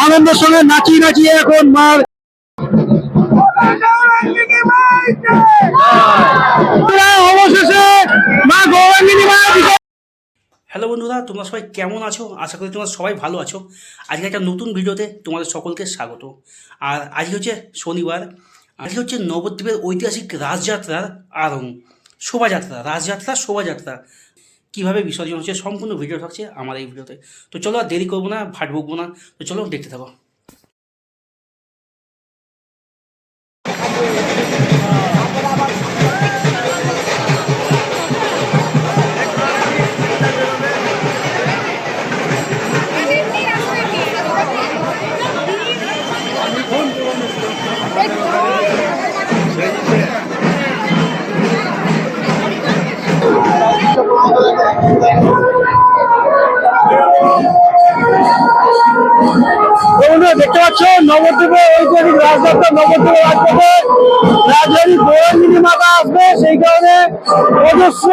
আনন্দের সঙ্গে নাচিয়ে নাচিয়ে এখন মার অবশেষে মা গৌরাঙ্গিনী মা। হ্যালো বন্ধুরা, তোমরা সবাই কেমন আছো? আশা করি তোমরা সবাই ভালো আছো। আজকে একটা নতুন ভিডিওতে তোমাদের সকলকে স্বাগত। আর আজকে হচ্ছে শনিবার, আজকে হচ্ছে নবদ্বীপের ঐতিহাসিক রাজযাত্রার শোভাযাত্রা, রাজযাত্রা শোভাযাত্রা কীভাবে বিসর্জন হচ্ছে সম্পূর্ণ ভিডিও থাকছে আমার এই ভিডিওতে। তো চলো আর দেরি করবো না, ভাট বকবো না, তো চলো দেখতে থাকো। দেখতে পাচ্ছ নবদ্বীপে ঐতিহাসিক রাজযাত্রা, নবদ্বীপের রাজপথে রাজধানী গৌরাঙ্গিনী মাতা আসবে, সেই কারণে অজস্র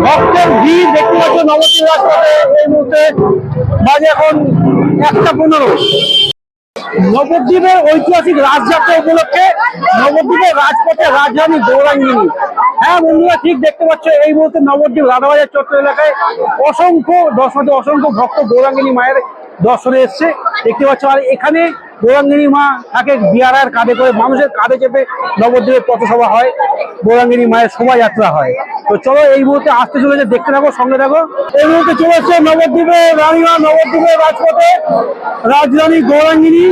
ভক্তের ভিড় দেখতে পাচ্ছ নবদ্বীপ রাজপথে। এই মুহূর্তে বাজে এখন 1:15। নবদ্বীপের ঐতিহাসিক রাজযাত্রা উপলক্ষে নবদ্বীপের রাজপথে রাজধানী গৌরাঙ্গিনী। হ্যাঁ বন্ধুরা, ঠিক দেখতে পাচ্ছ এই মুহূর্তে নবদ্বীপ রাধাবাজার চত্বর এলাকায় অসংখ্য ভক্ত গৌরাঙ্গিনী মায়ের দর্শনে এসছে দেখতে পাচ্ছ। আর এখানে গৌরাঙ্গিনী মা থাকে বিয়ারার কাঁধে করে, মানুষের কাঁধে চেপে নবদ্বীপের পথসভা হয়, গৌরাঙ্গিনী মায়ের শোভাযাত্রা হয়। তো চলো এই মুহূর্তে আসতে চলেছে, দেখতে থাকো, সঙ্গে থাকো। এই মুহূর্তে চলে এসছে নবদ্বীপের রানীমা, নবদ্বীপের রাজপথে রাজধানী গৌরাঙ্গিনী।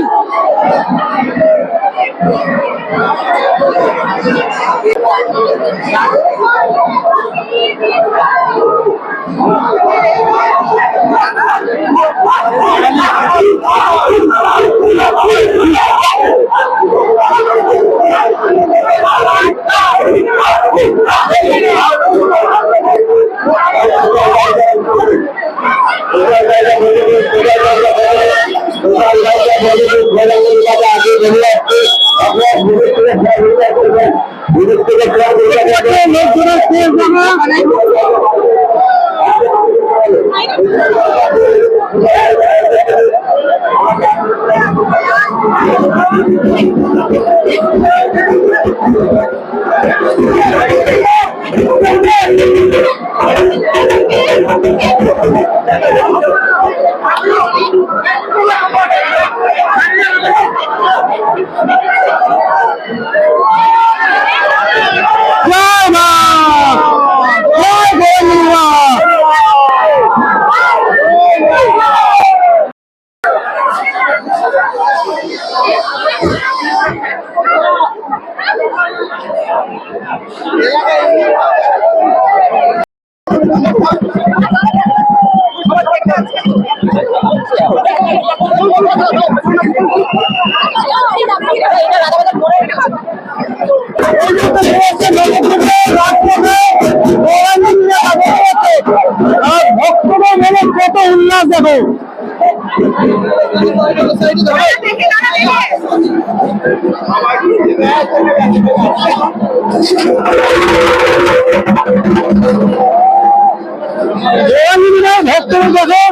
ভক্তদের মনে কত উল্লাস দেখো। গৌরাঙ্গিনী মা ভক্তদের দেখো,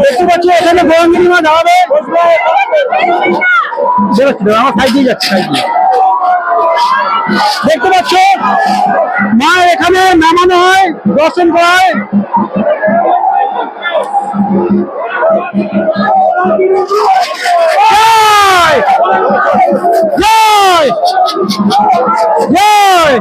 দেখতে পাচ্ছি এখানে গৌরাঙ্গিনী মা দাঁড়াবে। আমার সাইড দিয়ে যাচ্ছে, দেখতে পাচ্ছ মা এখানে নামানো হয়, দর্শন করা হয়। জয় জয়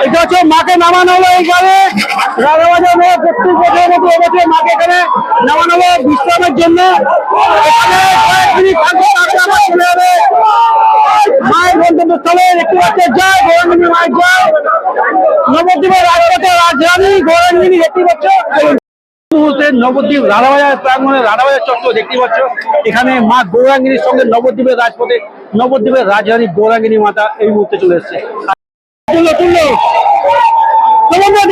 এটা হচ্ছে মাকে নামানো হলো এইখানে রাধাবাজার মোড়ে প্রত্যেক বছরের মতো এবছর মাকে এখানে নামানো হলো বিশ্রামের জন্য। এখানে কয়েক মিনিট থাকবে, মায়ের গন্তব্য গন্তব্যস্থলে দেখতে পাচ্ছেন জয় গৌরাঙ্গিনী মায়ের জয়। নবদ্বীপের রাজপথে রাজধানী গৌরাঙ্গিনী দেখতে পাচ্ছ। মুহূর্তে নবদ্বীপ রাধাবাজার প্রাঙ্গণে রাধাবাজার চত্বর দেখতে পাচ্ছ। এখানে মা গৌরাঙ্গিনীর সঙ্গে নবদ্বীপের রাজপথে নবদ্বীপের রাজধানী গৌরাঙ্গিনী মাতা এই মুহূর্তে চলে এসছে।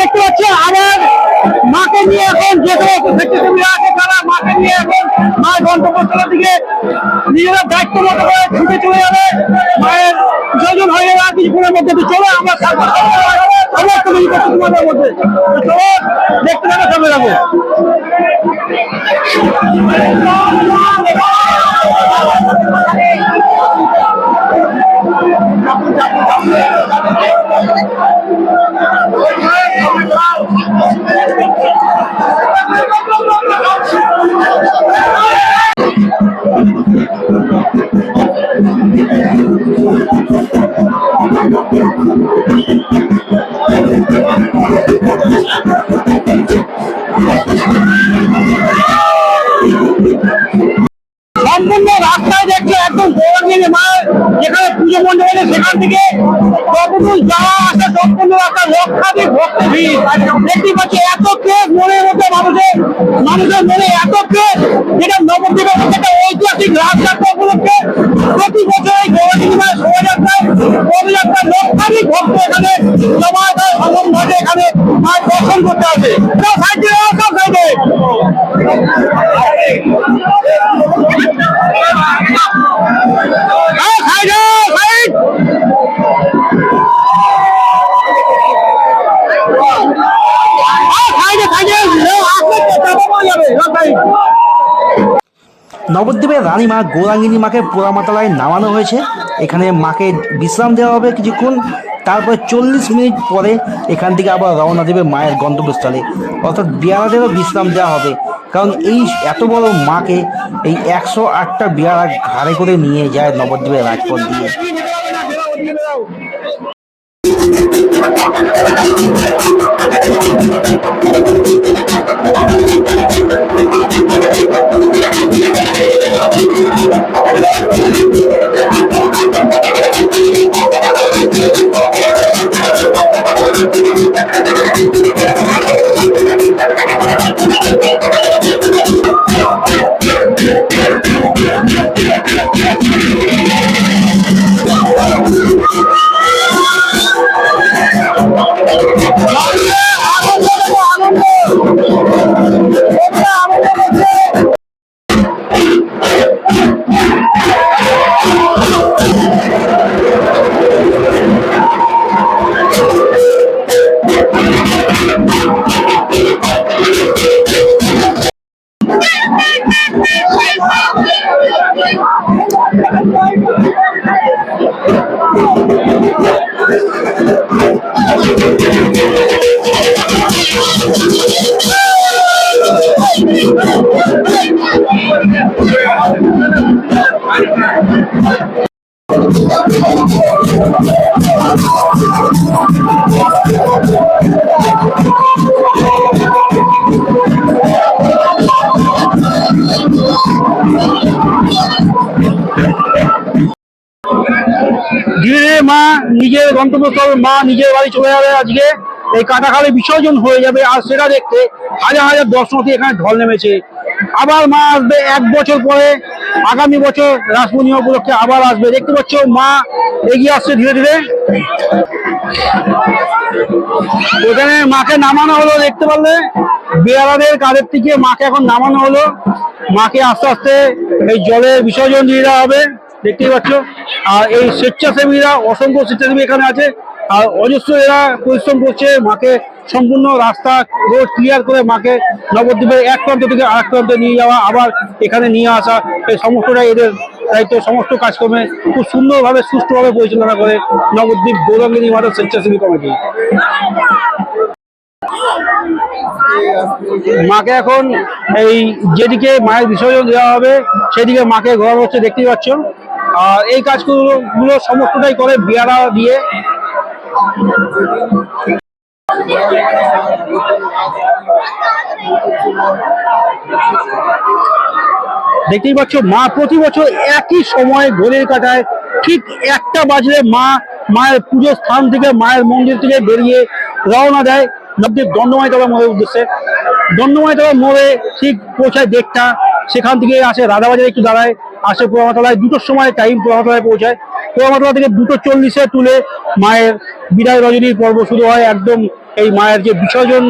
দেখতে পাচ্ছি আবার মাকে নিয়ে এখন যে স্বেচ্ছাসেবীরা আছে তারা মাকে নিয়ে এখন মায়ের গন্তব্যস্থলের দিকে নিজেরা দায়িত্ব মতো করে ছুটে চলে যাবে। মায়ের বিসর্জন হয়ে যাবে আর কিছুক্ষণের মধ্যে। চলো আমরা সমস্ত তোমাদের মধ্যে চলো দেখতে পাবো সামনে যাবো। সম্পূর্ণ রাস্তায় দেখছো একদম গৌরাঙ্গিনী মায়ের যেখানে পুজো মণ্ডপ আছে সেখান থেকে কতদূর যাওয়া আসা সম্পূর্ণ রাস্তা লক্ষাধিক ভক্তের ভিড় দেখতে পাচ্ছি। এত ক্রেজ মনের মধ্যে মানুষের মনে এত ক্রেজ, যেটা নবদ্বীপের মধ্যে একটা ঐতিহাসিক রাজযাত্রা উপলক্ষে প্রতি বছর এই গৌরাঙ্গিনী মায়ের শোভাযাত্রায় লক্ষাধিক ভক্ত এখানে জমায়েত হয়, সঙ্গম ঘটে এখানে মায়ের দর্শন করতে আসে। নবদ্বীপের রানীমা গৌরাঙ্গিনী মাকে পোড়ামাতলায় নামানো হয়েছে। এখানে মাকে বিশ্রাম দেওয়া হবে কিছুক্ষণ, তারপর 40 মিনিট পরে এখান থেকে আবার রওনা দেবে মায়ের গন্তব্যস্থলে, অর্থাৎ বিয়ারাদেরও বিশ্রাম দেওয়া হবে। কারণ এই এত বড় মাকে এই 108টা বিয়ারা ঘাড়ে করে নিয়ে যায় নবদ্বীপের রাজপথ দিয়ে। ধীরে ধীরে মা নিজের গন্তব্যস্থল, মা নিজের বাড়ি চলে যাবে। আজকে এই কাটাখালে বিসর্জন হয়ে যাবে, আর সেটা দেখতে হাজার হাজার দর্শনার্থী এখানে ঢল নেমেছে। আবার মা আসবে 1 বছর পরে, আগামী বছর রাস পূর্ণিমা উপলক্ষে আবার আসবে। দেখতে পাচ্ছ মা এগিয়ে আসছে ধীরে ধীরে। এখানে মাকে নামানো হলো, দেখতে পারলে বেয়ারাদের কাঁধের থেকে মাকে এখন নামানো হলো। মাকে আস্তে আস্তে এই জলে বিসর্জন দিয়ে দেওয়া হবে, দেখতেই পাচ্ছ। আর এই স্বেচ্ছাসেবীরা, অসংখ্য স্বেচ্ছাসেবী এখানে আছে, আর অজস্র এরা পরিশ্রম করছে মাকে সম্পূর্ণ রাস্তা রোড ক্লিয়ার করে মাকে নবদ্বীপের এক প্রান্ত থেকে আরেক প্রান্তে নিয়ে যাওয়া, আবার এখানে নিয়ে আসা, এই সমস্তটাই এদের দায়িত্ব। সমস্ত কাজকর্মে খুব সুন্দরভাবে সুষ্ঠুভাবে পরিচালনা করে নবদ্বীপ গৌরাঙ্গিনী মাতা স্বেচ্ছাসেবী কমিটি। মাকে এখন এই যেদিকে মায়ের বিসর্জন দেওয়া হবে সেদিকে মাকে ঘোরানো হচ্ছে, দেখতেই পাচ্ছ। আর এই কাজগুলো সমস্তটাই করে বিয়ারা দিয়ে। দেখতেই পাচ্ছ মা প্রতি বছর একই সময় ঘড়ির কাঁটায় ঠিক 1টা বাজলে মায়ের পুজোর স্থান থেকে, মায়ের মন্দির থেকে বেরিয়ে রওনা দেয় নবদ্বীপ দণ্ডমাইতলা মোড়ের উদ্দেশ্যে। দণ্ডমাইতলা মোড়ে ঠিক পৌঁছায় 1:30, সেখান থেকে আসে রাধাবাজারে একটু দাঁড়ায়, আসে পোড়ামাতলায় 2টোর সময় টাইম, পোড়ামাতলায় পৌঁছায়। পোড়ামাতলা থেকে 2:40-এ তুলে মায়ের বিদায় রজনীর পর্ব শুরু হয়। একদম এই মায়ের যে বিসর্জন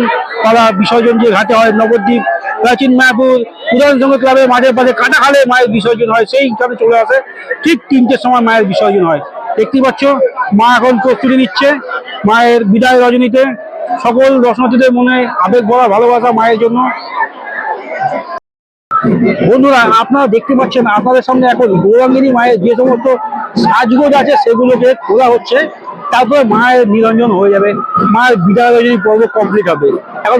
করা, বিসর্জন যে ঘাটে হয় নবদ্বীপ প্রাচীন মায়াপুর উদয়ন সংঘ ক্লাবের মাঠের পাশে কাটাখালে মায়ের বিসর্জন হয়, সেইখানে চলে আসে। ঠিক 3টের সময় মায়ের বিসর্জন হয়। দেখতেই পাচ্ছ মা এখন প্রস্তুতি নিচ্ছে মায়ের বিদায় রজনীতে। সকল দর্শনার্থীদের মনে আবেগ ভরা ভালোবাসা মায়ের জন্য। বন্ধুরা, আপনারা দেখতে পাচ্ছেন আপনাদের সামনে এখন গৌরাঙ্গিনী মায়ের যে সমস্ত সাজগোজ আছে সেগুলোকে খোলা হচ্ছে, তারপরে মায়ের নিরঞ্জন হয়ে যাবে, মায়ের বিদায় রজনী পর্ব কমপ্লিট হবে। এখন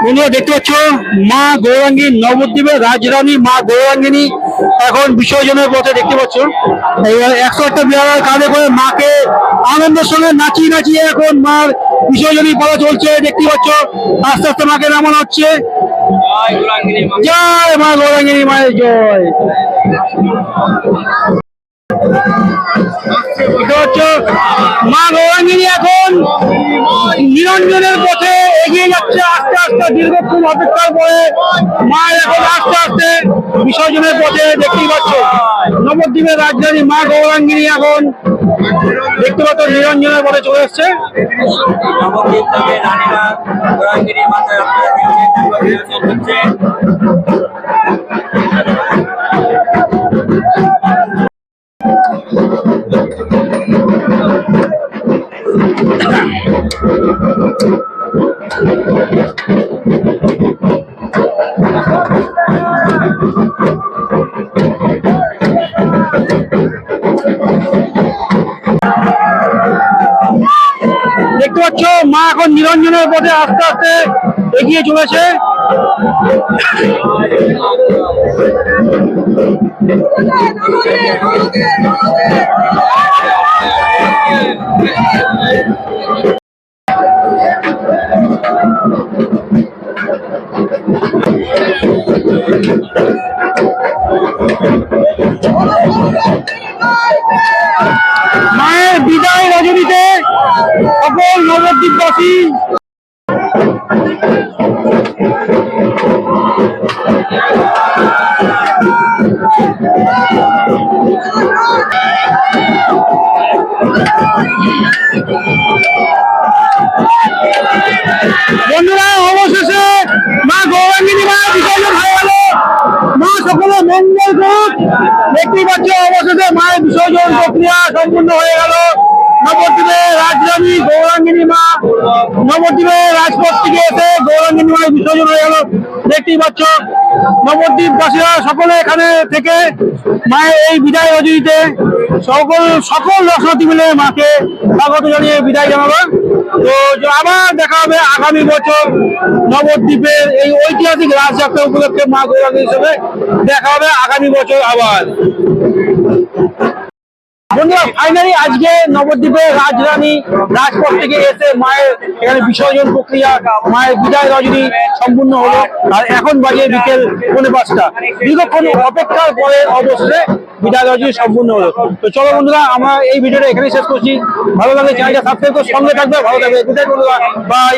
বন্ধুরা দেখতে পাচ্ছ মা গৌরাঙ্গী, নবদ্বীপের রাজরানী মা গৌরাঙ্গিনী এখন বিসর্জনের পথে। দেখতে পাচ্ছ এবার 101টা বিহারের কাঁধে করে মাকে আনন্দের সঙ্গে নাচিয়ে নাচিয়ে এখন মার বিসর্জনী পালা চলছে। দেখতে পাচ্ছ আস্তে আস্তে মাকে নামানো হচ্ছে। জয় মা গৌরাঙ্গিনী মায়ের জয়। মা গৌরাঙ্গিনী এখন নিরঞ্জনের পথে এগিয়ে যাচ্ছে আস্তে আস্তে। দীর্ঘক্ষণ অপেক্ষার পরে মা এখন আস্তে আস্তে বিসর্জনের পথে। দেখতেই পাচ্ছ নবদ্বীপের রাজধানী মা গৌরাঙ্গিনী এখন দেখতে পাচ্ছ নিরঞ্জনের পথে চলে এসছে। দেখতে পাচ্ছ মা এখন নিরঞ্জনের পথে আস্তে আস্তে এগিয়ে চলেছে। মায়ের বিদায় রজনীতে সকল নবদ্বীপবাসী বন্ধুরা, অবশেষে মা গৌরাঙ্গিনী মায়ের বিসর্জন হয়ে গেল। মা সকলে মঙ্গল করুক। দেখতেই পাচ্ছ অবশেষে মায়ের বিসর্জন প্রক্রিয়া সম্পূর্ণ হয়ে গেল। নবদ্বীপের রাজরানী গৌরাঙ্গিনী মা নবদ্বীপের রাজপথ থেকে এসে গৌরাঙ্গিনী মায়ের বিসর্জন হয়ে গেল। দেখতেই পাচ্ছ নবদ্বীপবাসীরা সকলে এখানে থেকে মায়ের এই বিদায় রজনীতে সকল দর্শনার্থী মিলে মাকে স্বাগত জানিয়ে বিদায় জানাবো। তো আবার দেখা হবে আগামী বছর নবদ্বীপের এই ঐতিহাসিক রাজযাত্রা উপলক্ষে মা গৌরাঙ্গী হিসেবে দেখা হবে আগামী বছর আবার। বন্ধুরা, ফাইনালি আজকে নবদ্বীপের রাজরানী রাজপথ থেকে এসে মায়ের এখানে বিসর্জন প্রক্রিয়া, মায়ের বিদায় রজনী সম্পূর্ণ হলো। আর এখন বাজে বিকেল 5:45। দীর্ঘক্ষণ অপেক্ষার পরে অবশেষে বিদায় রজনী সম্পূর্ণ হলো। তো চলো বন্ধুরা, আমরা এই ভিডিওটা এখানে শেষ করছি। ভালো লাগলে চ্যানেলটা সাবস্ক্রাইব করে সঙ্গে থাকবে। ভালো থাকবে। গুড নাইট বন্ধুরা, বাই।